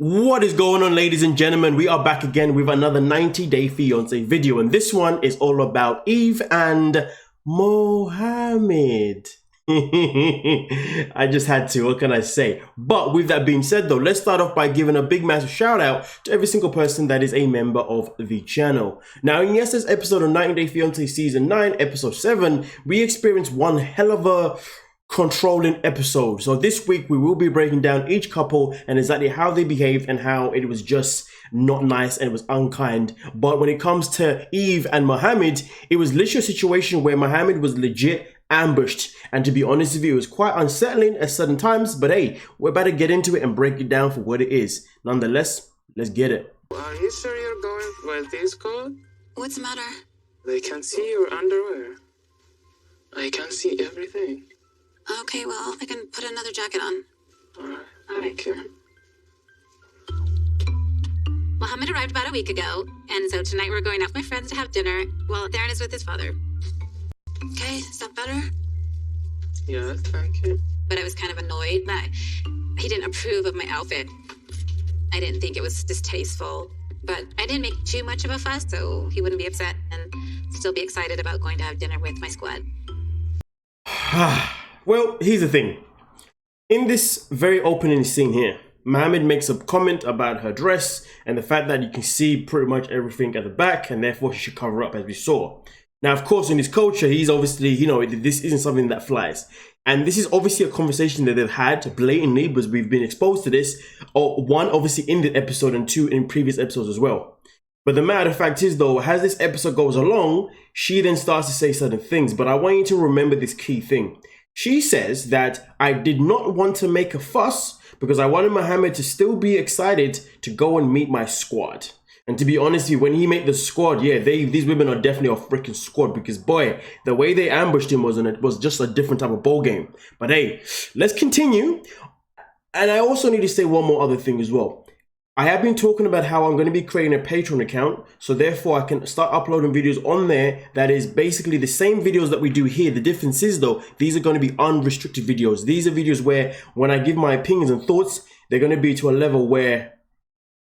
What is going on, ladies and gentlemen? We are back again with another 90-day fiance video, and this one is all about Eve and Mohamed. I just had to, what can I say? But with that being said though, let's start off by giving a big massive shout out to every single person that is a member of the channel. Now in yesterday's episode of 90 Day Fiance Season 9, Episode 7, we experienced one hell of a controlling episode. So this week we will be breaking down each couple and exactly how they behaved and how it was just not nice and it was unkind. But when it comes to Eve and Mohamed, it was literally a situation where Mohamed was legit ambushed, and to be honest with you, it was quite unsettling at certain times. But hey, we're about to get into it and break it down for what it is. Nonetheless, let's get it. Are you sure you're going where this cold? What's the matter? They can see your underwear. I can see everything. Okay, well, I can put another jacket on. Alright, thank you. Mohamed arrived about a week ago, and so tonight we're going out with my friends to have dinner while Darren is with his father. Okay, is that better? Yeah, thank you. But I was kind of annoyed that he didn't approve of my outfit. I didn't think it was distasteful, but I didn't make too much of a fuss so he wouldn't be upset and still be excited about going to have dinner with my squad. Well, here's the thing. In this very opening scene here, Mohamed makes a comment about her dress and the fact that you can see pretty much everything at the back and therefore she should cover up, as we saw. Now, of course, in his culture, he's obviously, you know, this isn't something that flies. And this is obviously a conversation that they've had blatantly because we've been exposed to this. Or one, obviously in the episode, and two, in previous episodes as well. But the matter of fact is, though, as this episode goes along, she then starts to say certain things. But I want you to remember this key thing. She says that I did not want to make a fuss because I wanted Mohamed to still be excited to go and meet my squad. And to be honest with you, when he made the squad, yeah, these women are definitely a freaking squad because boy, the way they ambushed him was just a different type of ball game. But hey, let's continue. And I also need to say one more other thing as well. I have been talking about how I'm going to be creating a Patreon account, so therefore I can start uploading videos on there that is basically the same videos that we do here. The difference is though, these are going to be unrestricted videos. These are videos where when I give my opinions and thoughts, they're going to be to a level where,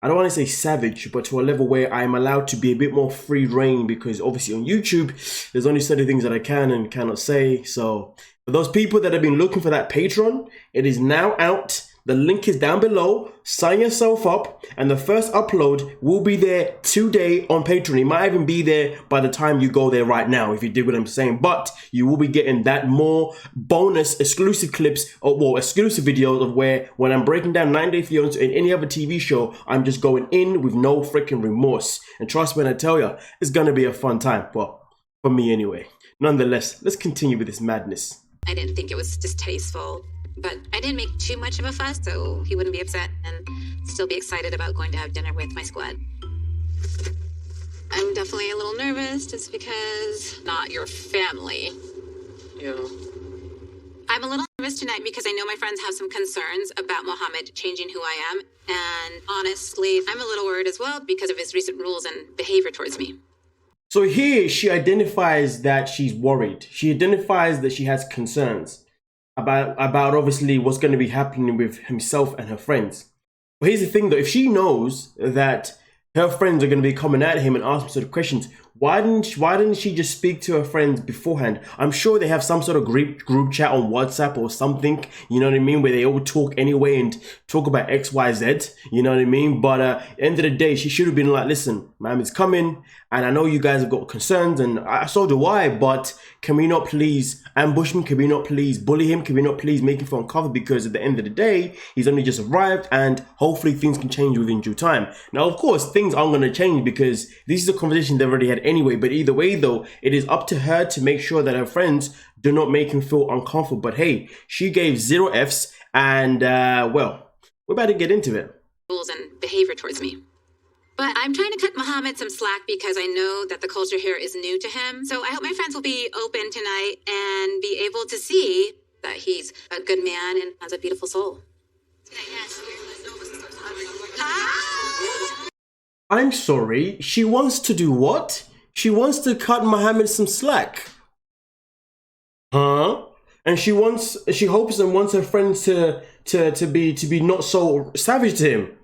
I don't want to say savage, but to a level where I'm allowed to be a bit more free reign, because obviously on YouTube, there's only certain things that I can and cannot say. So for those people that have been looking for that Patreon, it is now out. The link is down below. Sign yourself up, and the first upload will be there today on Patreon. It might even be there by the time you go there right now, if you dig what I'm saying. But you will be getting that more bonus exclusive clips, or well, exclusive videos of where when I'm breaking down 9 Day Fiancé in any other TV show, I'm just going in with no freaking remorse. And trust me when I tell you, it's gonna be a fun time. Well, for me anyway. Nonetheless, let's continue with this madness. I didn't think it was distasteful, but I didn't make too much of a fuss so he wouldn't be upset and still be excited about going to have dinner with my squad. I'm definitely a little nervous just because not your family. Yeah. I'm a little nervous tonight because I know my friends have some concerns about Mohamed changing who I am. And honestly, I'm a little worried as well because of his recent rules and behavior towards me. So here she identifies that she's worried. She identifies that she has concerns about obviously what's going to be happening with himself and her friends. But here's the thing though, if she knows that her friends are going to be coming at him and asking sort of questions, why didn't she just speak to her friends beforehand? I'm sure they have some sort of group chat on WhatsApp or something, you know what I mean, where they all talk anyway and talk about X, Y, Z, you know what I mean? But at the end of the day, she should have been like, listen, Mohamed's coming, and I know you guys have got concerns, and so do I, but can we not please ambush him? Can we not please bully him? Can we not please make him feel uncomfortable? Because at the end of the day, he's only just arrived, and hopefully things can change within due time. Now, of course, things aren't going to change because this is a conversation they've already had anyway. But either way, though, it is up to her to make sure that her friends do not make him feel uncomfortable. But hey, she gave 0 Fs, and well, we're about to get into it. Rules and behavior towards me. But I'm trying to cut Mohamed some slack because I know that the culture here is new to him. So I hope my friends will be open tonight and be able to see that he's a good man and has a beautiful soul. I'm sorry, she wants to do what? She wants to cut Mohamed some slack. Huh? And she hopes and wants her friends to be not so savage to him.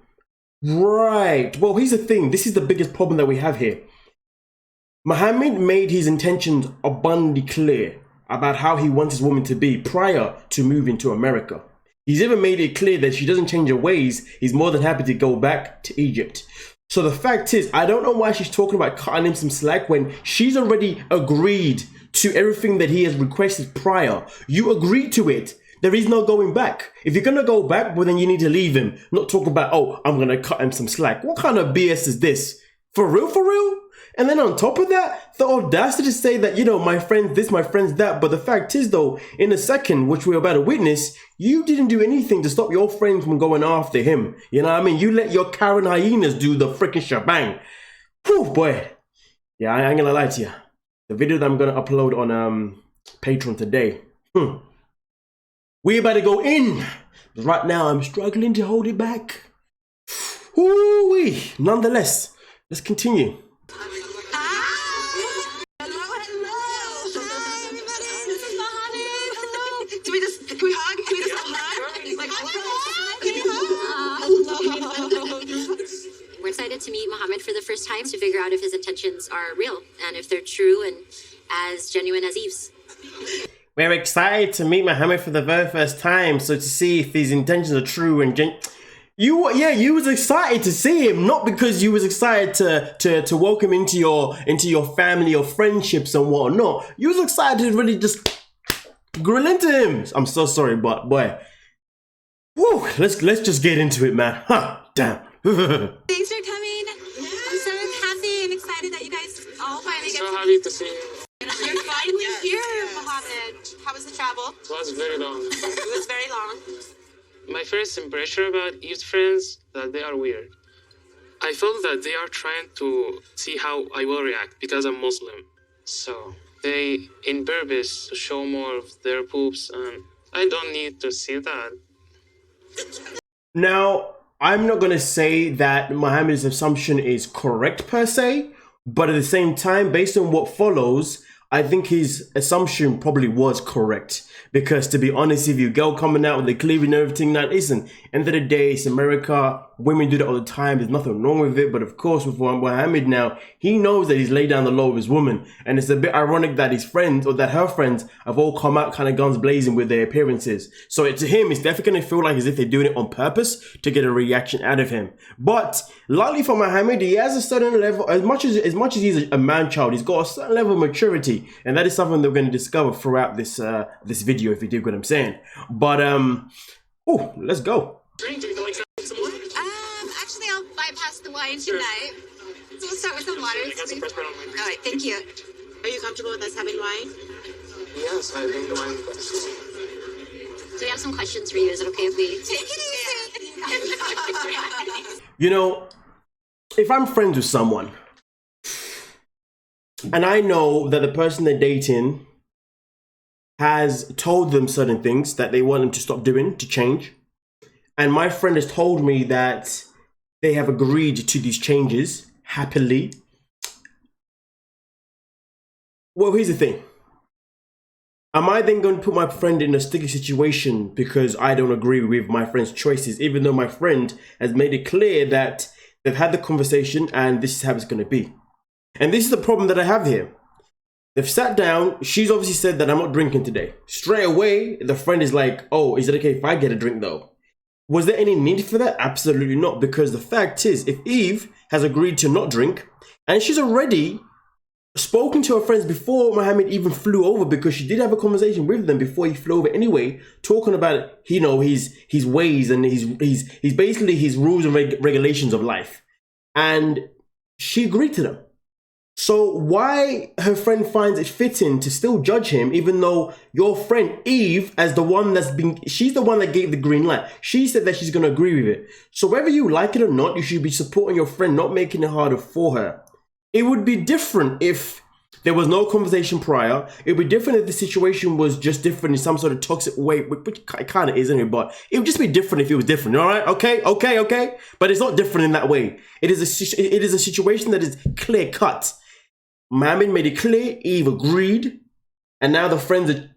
Right. Well, here's the thing. This is the biggest problem that we have here. Mohamed made his intentions abundantly clear about how he wants his woman to be prior to moving to America. He's even made it clear that if she doesn't change her ways, he's more than happy to go back to Egypt. So the fact is, I don't know why she's talking about cutting him some slack when she's already agreed to everything that he has requested prior. You agreed to it. There is no going back. If you're gonna go back, well then you need to leave him. Not talk about, oh, I'm gonna cut him some slack. What kind of BS is this? For real, for real? And then on top of that, the audacity to say that, you know, my friend's this, my friend's that. But the fact is though, in a second, which we're about to witness, you didn't do anything to stop your friend from going after him. You know what I mean? You let your Karen hyenas do the freaking shebang. Whew, boy. Yeah, I ain't gonna lie to you. The video that I'm gonna upload on Patreon today. We about to go in. Right now, I'm struggling to hold it back. Ooh-wee. Nonetheless, let's continue. We're excited to meet Mohamed for the first time to figure out if his intentions are real and if they're true and as genuine as Eve's. We're excited to meet Mohamed for the very first time, so to see if these intentions are true and you was excited to see him, not because you was excited to welcome into your family or friendships and whatnot. You was excited to really just grill into him. I'm so sorry, but boy, whew, let's just get into it, man. Huh? Damn. Thanks for coming. I'm so happy and excited that you guys all finally get So happy to see you. You're finally here, Mohamed. How was the travel? It was very long. It was very long. My first impression about Eve's friends, that they are weird. I felt that they are trying to see how I will react because I'm Muslim. So they, in purpose, to show more of their poops, and I don't need to see that. Now, I'm not going to say that Mohamed's assumption is correct per se, but at the same time, based on what follows, I think his assumption probably was correct. Because to be honest with you, girl coming out with the cleavage and everything, now listen, end of the day, it's America, women do that all the time, there's nothing wrong with it, but of course with Mohamed now, he knows that he's laid down the law with his woman, and it's a bit ironic that his friends, or that her friends, have all come out kind of guns blazing with their appearances. So to him, it's definitely going to feel like as if they're doing it on purpose to get a reaction out of him. But luckily for Mohamed, he has a certain level, as much as he's a man-child, he's got a certain level of maturity, and that is something that we're going to discover throughout this this video, if you dig what I'm saying. But oh, let's go. Actually, I'll bypass the wine tonight. So we'll start with some water. All right, thank you. Are you comfortable with us having wine? Yes, I think the wine first. So we have some questions for you. Is it okay if we take it easy? You know, if I'm friends with someone and I know that the person they're dating has told them certain things that they want them to stop doing, to change, and my friend has told me that they have agreed to these changes happily. Well, here's the thing. Am I then going to put my friend in a sticky situation because I don't agree with my friend's choices, even though my friend has made it clear that they've had the conversation and this is how it's going to be? And this is the problem that I have here. They've sat down. She's obviously said that I'm not drinking today. Straight away, the friend is like, oh, is it okay if I get a drink though? Was there any need for that? Absolutely not. Because the fact is, if Eve has agreed to not drink, and she's already spoken to her friends before Mohamed even flew over, because she did have a conversation with them before he flew over anyway, talking about, you know, his ways and his basically his rules and regulations of life. And she agreed to them. So why her friend finds it fitting to still judge him, even though your friend Eve, as the one she's the one that gave the green light. She said that she's going to agree with it. So whether you like it or not, you should be supporting your friend, not making it harder for her. It would be different if there was no conversation prior. It would be different if the situation was just different in some sort of toxic way, which it kind of is anyway, but it would just be different if it was different, all right? Okay? But it's not different in that way. It is a situation that is clear cut. Mohamed made it clear, Eve agreed, and now the friends are...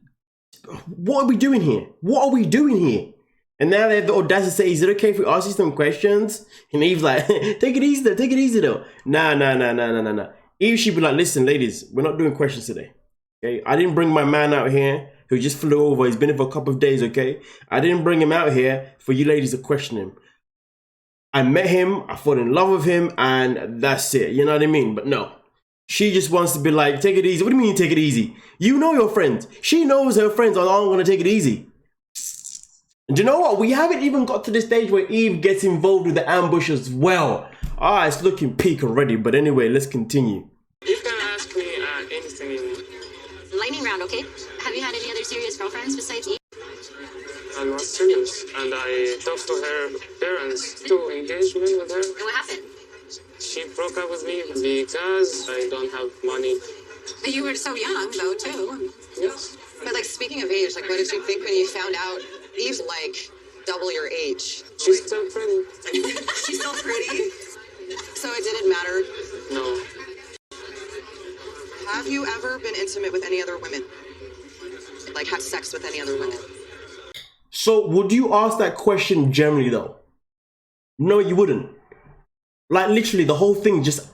What are we doing here? What are we doing here? And now they have the audacity to say, is it okay if we ask you some questions? And Eve's like, take it easy though, take it easy though. Nah. Eve should be like, listen, ladies, we're not doing questions today. Okay, I didn't bring my man out here who just flew over. He's been here for a couple of days, okay? I didn't bring him out here for you ladies to question him. I met him, I fell in love with him, and that's it. You know what I mean? But no. She just wants to be like, take it easy. What do you mean take it easy? You know your friends. She knows her friends are all going to take it easy. And do you know what? We haven't even got to the stage where Eve gets involved with the ambush as well. Ah, it's looking peak already. But anyway, let's continue. You can ask me anything. Lightning round, okay? Have you had any other serious girlfriends besides Eve? I was serious, and I talked to her parents to engagement with her. And what happened? She broke up with me because I don't have money. But you were so young, though, too. Yes. But like, speaking of age, like, what did you think when you found out Eve's like double your age? She's still pretty. She's still pretty? So it didn't matter? No. Have you ever been intimate with any other women? Like, had sex with any other women? So would you ask that question generally though? No, you wouldn't. Like literally the whole thing just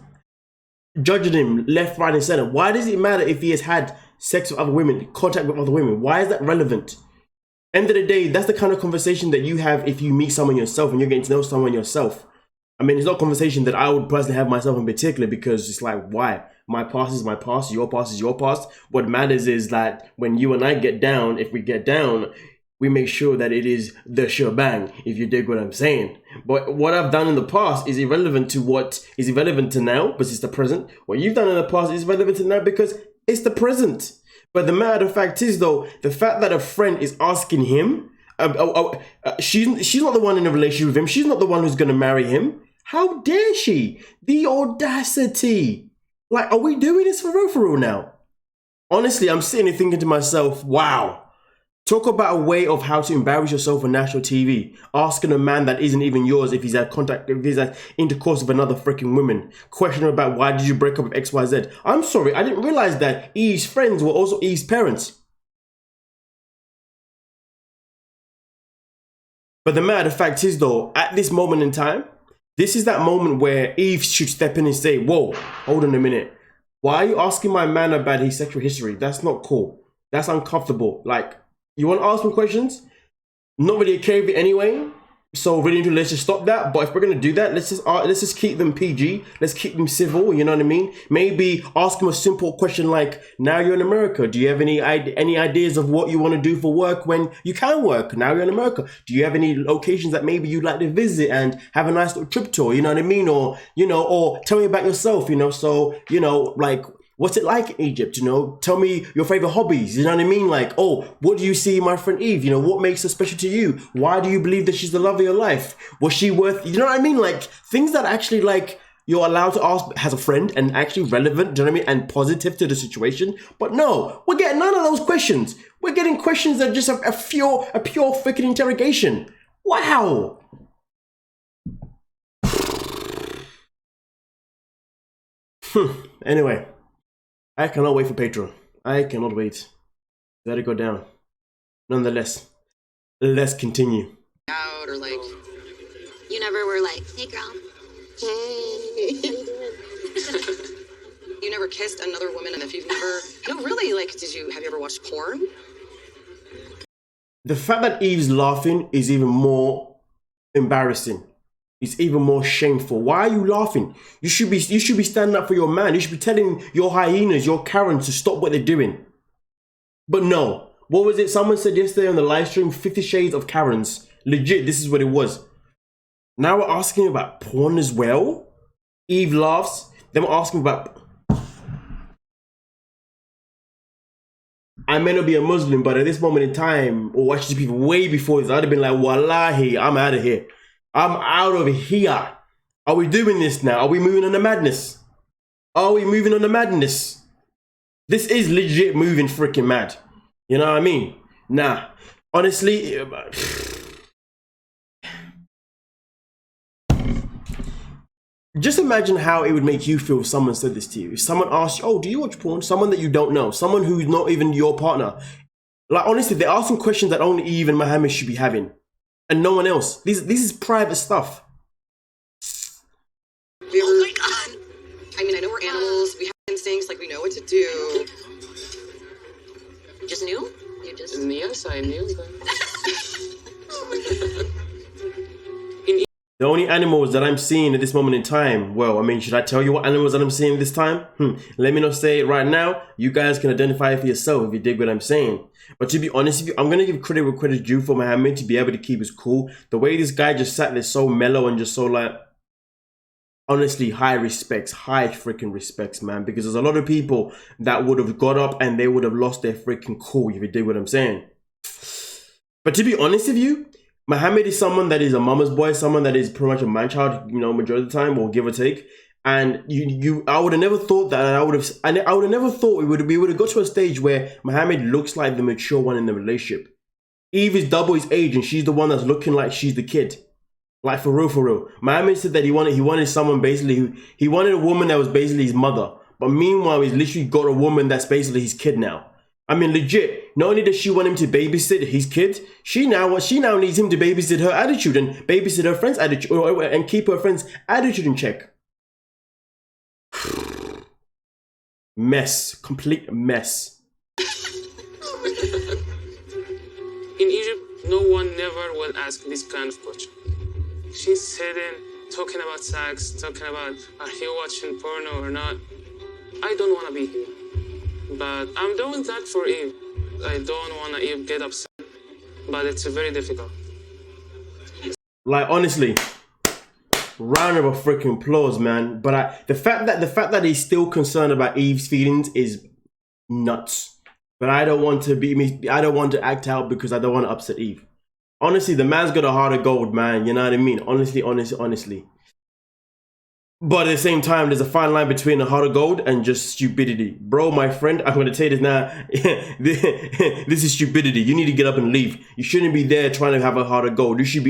judging him left, right and center. Why does it matter if he has had sex with other women, contact with other women? Why is that relevant? End of the day, that's the kind of conversation that you have if you meet someone yourself and you're getting to know someone yourself. I mean, it's not a conversation that I would personally have myself in particular, because it's like, why? My past is my past, your past is your past. What matters is that when you and I get down, if we get down, we make sure that it is the shebang, if you dig what I'm saying. But what I've done in the past is irrelevant to what is irrelevant to now, because it's the present. What you've done in the past is relevant to now because it's the present. But the matter of fact is though, the fact that a friend is asking him, she's not the one in a relationship with him. She's not the one who's going to marry him. How dare she? The audacity. Like, are we doing this for real now? Honestly, I'm sitting here thinking to myself, wow. Talk about a way of how to embarrass yourself on national TV. Asking a man that isn't even yours if he's had contact, if he's had intercourse with another freaking woman. Questioning about why did you break up with XYZ. I'm sorry, I didn't realize that Eve's friends were also Eve's parents. But the matter of fact is though, at this moment in time, this is that moment where Eve should step in and say, whoa, hold on a minute. Why are you asking my man about his sexual history? That's not cool. That's uncomfortable. Like, you want to ask me questions? Not really okay with it anyway. So really, let's just stop that. But if we're gonna do that, let's just keep them PG. Let's keep them civil. You know what I mean? Maybe ask them a simple question like, "Now you're in America. Do you have any ideas of what you want to do for work when you can work? Now you're in America. Do you have any locations that maybe you'd like to visit and have a nice little trip tour? You know what I mean? Or or tell me about yourself. So like." What's it like in Egypt? Tell me your favorite hobbies. You know what I mean? Like, oh, what do you see in my friend Eve? What makes her special to you? Why do you believe that she's the love of your life? Was she worth, you know what I mean? Like, things that actually, like, you're allowed to ask as a friend and actually relevant, do you know what I mean? And positive to the situation. But no, we're getting none of those questions. We're getting questions that are just a pure freaking interrogation. Wow. Anyway. I cannot wait for Patreon. I cannot wait. Let it go down. Nonetheless, let's continue. Out or like, You never were like, hey girl. hey, how you doing? You never kissed another woman, and if you've never, no, really, like, have you ever watched porn? The fact that Eve's laughing is even more embarrassing. It's even more shameful. Why are you laughing? You should be standing up for your man. You should be telling your hyenas, your Karens to stop what they're doing. But no. What was it? Someone said yesterday on the live stream, 50 Shades of Karens. Legit, this is what it was. Now we're asking about porn as well. Eve laughs. Then we're asking about... I may not be a Muslim, but at this moment in time, or actually people way before this, I'd have been like, wallahi, I'm out of here. I'm out of here. Are we doing this now? Are we moving on to madness? Are we moving on to madness? This is legit moving freaking mad. You know what I mean? Nah. Honestly, just imagine how it would make you feel if someone said this to you. If someone asked you, oh, do you watch porn? Someone that you don't know. Someone who's not even your partner. Like, honestly, they're asking questions that only Eve and Mohamed should be having. and no one else. This is private stuff. Oh my God. I mean, I know we're animals. We have instincts. Like, we know what to do. You just knew? You just... Yes, I knew that. The only animals that I'm seeing at this moment in time, well, I mean, should I tell you what animals that I'm seeing this time? Let me not say it right now. You guys can identify it for yourself if you dig what I'm saying. But to be honest with you, I'm going to give credit where credit's due for Mohamed to be able to keep his cool. The way this guy just sat there so mellow and just so like, honestly, high freaking respects, man. Because there's a lot of people that would have got up and they would have lost their freaking cool if you dig what I'm saying. But to be honest with you, Mohamed is someone that is a mama's boy, someone that is pretty much a man child, you know, majority of the time, or give or take. And I would have never thought that. I would have never thought we would have got to a stage where Mohamed looks like the mature one in the relationship. Eve is double his age, and she's the one that's looking like she's the kid. Like for real, for real. Mohamed said that he wanted someone basically he wanted a woman that was basically his mother. But meanwhile, he's literally got a woman that's basically his kid now. I mean, legit, not only does she want him to babysit his kid, she now needs him to babysit her attitude and babysit her friend's attitude and keep her friend's attitude in check. Mess, complete mess. In Egypt, no one never will ask this kind of question. She's sitting, talking about sex, talking about are you watching porno or not. I don't want to be here. But I'm doing that for Eve. I don't want to Eve get upset, but it's very difficult. Like, honestly, round of a freaking applause, man. But the fact that he's still concerned about Eve's feelings is nuts. But I don't want to act out because I don't want to upset Eve. Honestly, the man's got a heart of gold, man. You know what I mean? Honestly. But at the same time, there's a fine line between a heart of gold and just stupidity. Bro, my friend, I'm going to tell you this now. This is stupidity. You need to get up and leave. You shouldn't be there trying to have a heart of gold. You should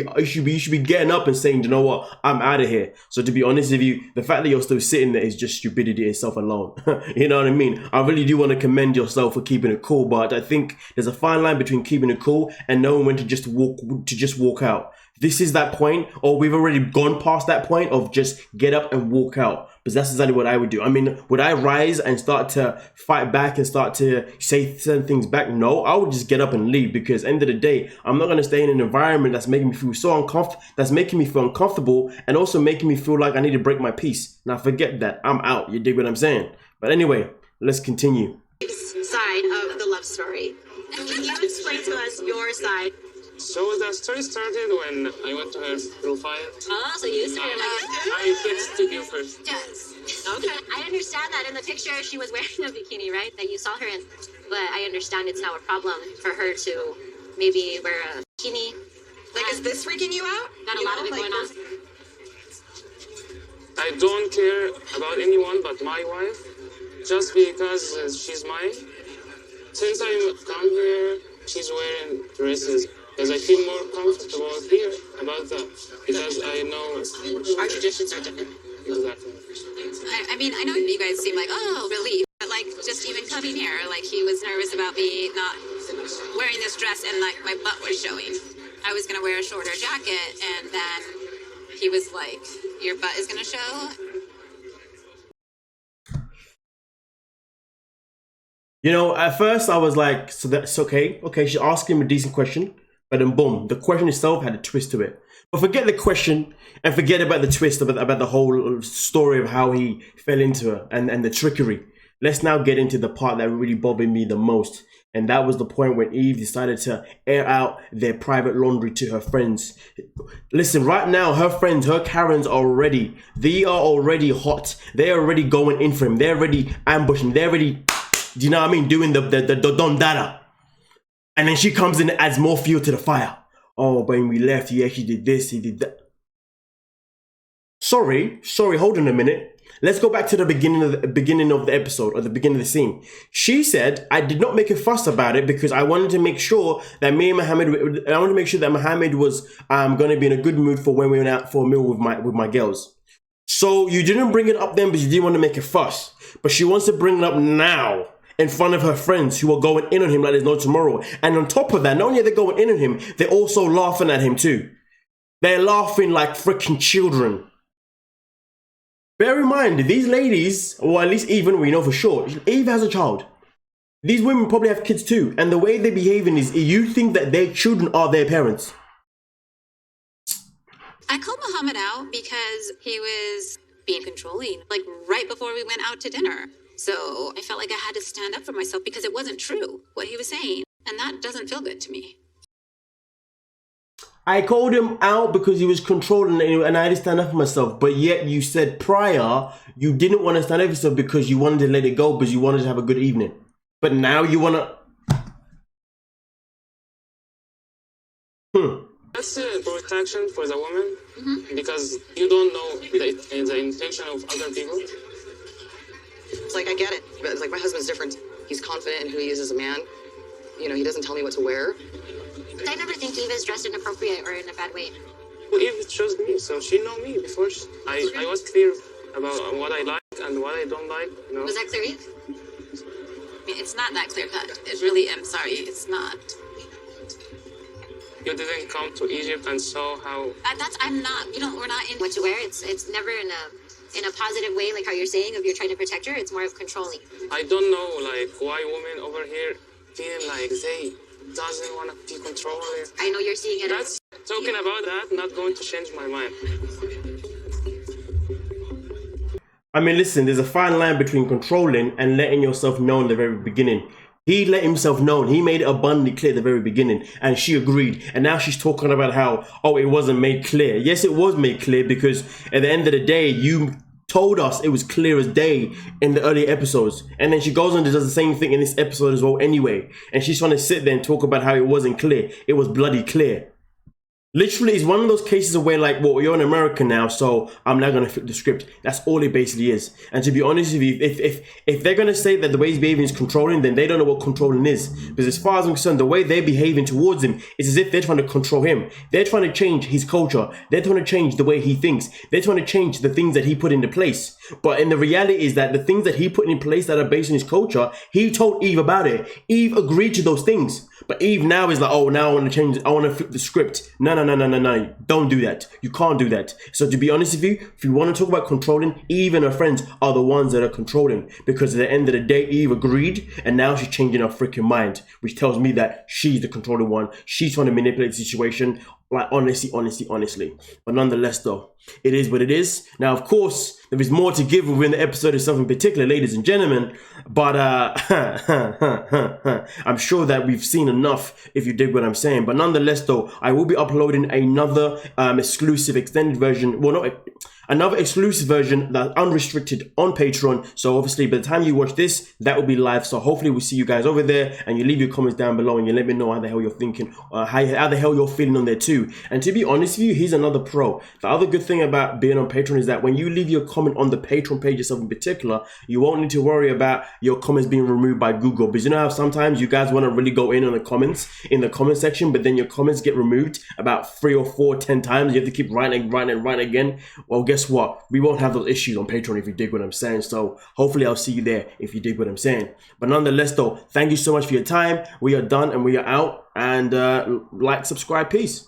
be getting up and saying, you know what, I'm out of here. So to be honest with you, the fact that you're still sitting there is just stupidity itself alone. You know what I mean? I really do want to commend yourself for keeping it cool, but I think there's a fine line between keeping it cool and knowing when to just walk out. This is that point, or we've already gone past that point of just get up and walk out. Because that's exactly what I would do. I mean, would I rise and start to fight back and start to say certain things back? No, I would just get up and leave, because at the end of the day, I'm not going to stay in an environment that's making me feel so uncomfortable, that's making me feel uncomfortable and also making me feel like I need to break my peace. Now forget that. I'm out. You dig what I'm saying? But anyway, let's continue. Side of the love story. Can you explain to us your side? So the story started when I went to her profile. Oh, so you started I texted you first. Yes. Okay. I understand that in the picture she was wearing a bikini, right? That you saw her in. But I understand it's now a problem for her to maybe wear a bikini. Like, is this freaking you out? Got a lot of it going on. I don't care about anyone but my wife, just because she's mine. Since I come here, she's wearing dresses. Because I feel more comfortable here about that. Because I know our traditions are different. Exactly. I mean, I know you guys seem like, oh, relief. But like, just even coming here, like he was nervous about me not wearing this dress and like my butt was showing. I was going to wear a shorter jacket and then he was like, your butt is going to show. You know, at first I was like, so that's okay. Okay, she's asking him a decent question. But then boom, the question itself had a twist to it. But forget the question and forget about the twist, about the whole story of how he fell into her and the trickery. Let's now get into the part that really bothered me the most. And that was the point when Eve decided to air out their private laundry to her friends. Listen, right now, her friends, her Karens are already hot. They're already going in for him. They're already ambushing. They're already, do you know what I mean? Doing the dondada. And then she comes in and adds more fuel to the fire. Oh, but when we left, he actually did this, he did that. Sorry, hold on a minute. Let's go back to the beginning of the episode, or the beginning of the scene. She said, I did not make a fuss about it because I wanted to make sure that Mohamed was going to be in a good mood for when we went out for a meal with my girls. So you didn't bring it up then, but you didn't want to make a fuss. But she wants to bring it up now. in front of her friends who are going in on him like there's no tomorrow. And on top of that, not only are they going in on him, they're also laughing at him too. They're laughing like freaking children. Bear in mind, these ladies, or at least even we know for sure, Eve has a child. These women probably have kids too. And the way they're behaving is you think that their children are their parents. I called Mohamed out because he was being controlling, like right before we went out to dinner. So I felt like I had to stand up for myself because it wasn't true what he was saying. And that doesn't feel good to me. I called him out because he was controlling and I had to stand up for myself. But yet you said prior, you didn't want to stand up for yourself because you wanted to let it go because you wanted to have a good evening. But now you want to... That's a protection for the woman because you don't know the intention of other people. It's like, I get it. But it's like, my husband's different. He's confident in who he is as a man. You know, he doesn't tell me what to wear. I never think Eve is dressed inappropriate or in a bad way. Well, Eve chose me, so she know me before. I was clear about what I like and what I don't like. You know? Was that clear, Eve? It's not that clear cut. It really, I'm sorry, it's not. You didn't come to Egypt and saw how... I'm not, we're not in... What you wear, it's never in a positive way, like how you're saying, if you're trying to protect her, it's more of controlling. I don't know, like, why women over here feel like they doesn't want to be controlled. I know you're seeing it That's talking about that, not going to change my mind. I mean, listen, there's a fine line between controlling and letting yourself know in the very beginning. He let himself know. He made it abundantly clear at the very beginning, and she agreed. And now she's talking about how, oh, it wasn't made clear. Yes, it was made clear because at the end of the day, you told us it was clear as day in the earlier episodes. And then she goes on and does the same thing in this episode as well anyway. And she's trying to sit there and talk about how it wasn't clear. It was bloody clear. Literally, it's one of those cases of where, like, well, you're in America now, so I'm not going to flip the script. That's all it basically is. And to be honest with you, if they're going to say that the way he's behaving is controlling, then they don't know what controlling is. Because as far as I'm concerned, the way they're behaving towards him is as if they're trying to control him. They're trying to change his culture. They're trying to change the way he thinks. They're trying to change the things that he put into place. But in the reality is that the things that he put in place that are based on his culture, he told Eve about it. Eve agreed to those things. But Eve now is like, oh, now I want to change it. I want to flip the script. No. Don't do that. You can't do that. So to be honest with you, if you want to talk about controlling, Eve and her friends are the ones that are controlling. Because at the end of the day, Eve agreed, and now she's changing her freaking mind, which tells me that she's the controlling one. She's trying to manipulate the situation. Like, honestly. But nonetheless, though, it is what it is. Now, of course, there is more to give within the episode itself in particular, ladies and gentlemen. But I'm sure that we've seen enough, if you dig what I'm saying. But nonetheless, though, I will be uploading another exclusive extended version. Well, not another exclusive version that's unrestricted on Patreon. So obviously, by the time you watch this, that will be live. So hopefully we'll see you guys over there, and you leave your comments down below and you let me know how the hell you're thinking, how the hell you're feeling on there too. And to be honest with you, here's another pro. The other good thing about being on Patreon is that when you leave your comment on the Patreon page itself in particular, you won't need to worry about your comments being removed by Google. Because you know how sometimes you guys want to really go in on the comments in the comment section, but then your comments get removed about 3 or 4, 10 times. You have to keep writing again. Well, guess what? We won't have those issues on Patreon if you dig what I'm saying. So hopefully I'll see you there if you dig what I'm saying. But nonetheless, though, thank you so much for your time. We are done and we are out. And like, subscribe, peace.